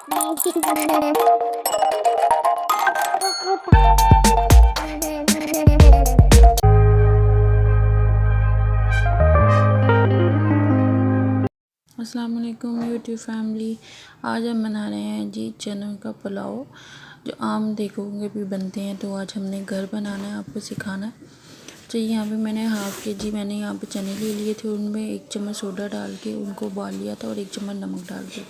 अस्सलाम वालेकुम YouTube family. आज हम बना रहे हैं जी चनों का पुलाव, जो आम देखोगे भी बनते हैं। तो आज हमने घर बनाना है, आपको सिखाना है। तो यहाँ पे मैंने हाफ़ के जी मैंने यहाँ पे चने ले लिए थे, उनमें 1 चम्मच सोडा डाल के उनको उबाल लिया था और 1 चम्मच नमक डाल के।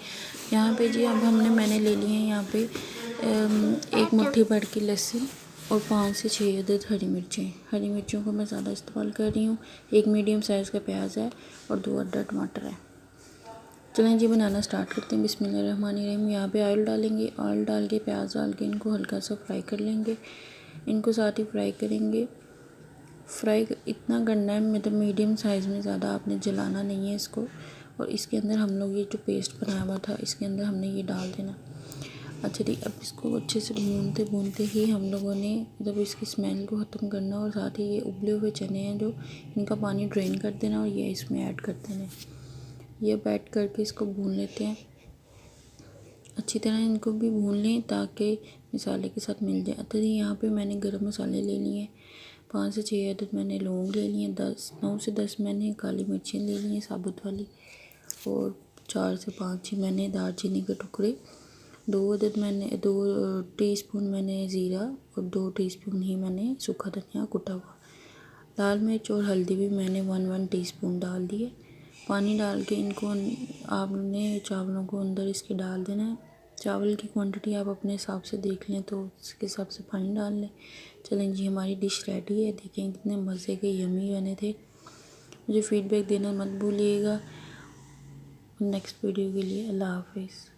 यहाँ पे जी अब मैंने ले लिए हैं यहाँ पे 1 मुट्ठी भर की लहसुन और 5 से 6 अदद हरी मिर्चें। हरी मिर्चों को मैं ज़्यादा इस्तेमाल कर रही हूँ। 1 मीडियम साइज़ का प्याज है और 2 अदद टमाटर है। चलें जी बनाना स्टार्ट करते हैं। बिस्मिल्लाहिर्रहमानिर्रहीम। यहाँ पे ऑयल डालेंगे, ऑयल डाल के प्याज डाल के इनको हल्का सा फ्राई कर लेंगे। इनको साथ ही फ्राई करेंगे। फ्राई इतना करना है, मतलब मीडियम साइज़ में, ज़्यादा आपने जलाना नहीं है इसको। और इसके अंदर हम लोग ये जो पेस्ट बनाया हुआ था, इसके अंदर हमने ये डाल देना। अच्छा ठीक, अब इसको अच्छे से भूनते भूनते ही हम लोगों ने जब इसकी स्मेल को ख़त्म करना, और साथ ही ये उबले हुए चने हैं जो, इनका पानी ड्रेन कर देना और ये इसमें ऐड कर देना। ये ऐड करके इसको भून लेते हैं अच्छी तरह। इनको भी भून लें ताकि मसाले के साथ मिल जाए। तो यहाँ पे मैंने गरम मसाले ले लिए हैं, 5 से 6 अदद मैंने लौंग ले लिए, 9 से 10 मैंने काली मिर्चें ले ली हैं साबुत वाली, और 4 से 5 ही मैंने दालचीनी के टुकड़े, 2 टीस्पून मैंने ज़ीरा और 2 टीस्पून ही मैंने सूखा धनिया कुटा हुआ। लाल मिर्च और हल्दी भी मैंने 1 टीस्पून डाल दिए। पानी डाल के इनको आपने चावलों को अंदर इसके डाल देना है। चावल की क्वांटिटी आप अपने हिसाब से देख लें, तो उसके हिसाब से पानी डाल लें। चलें जी, हमारी डिश रेडी है। देखें कितने मज़े के यमी बने थे। मुझे फ़ीडबैक देना मत भूलिएगा। नेक्स्ट वीडियो के लिए अल्लाह हाफिज़।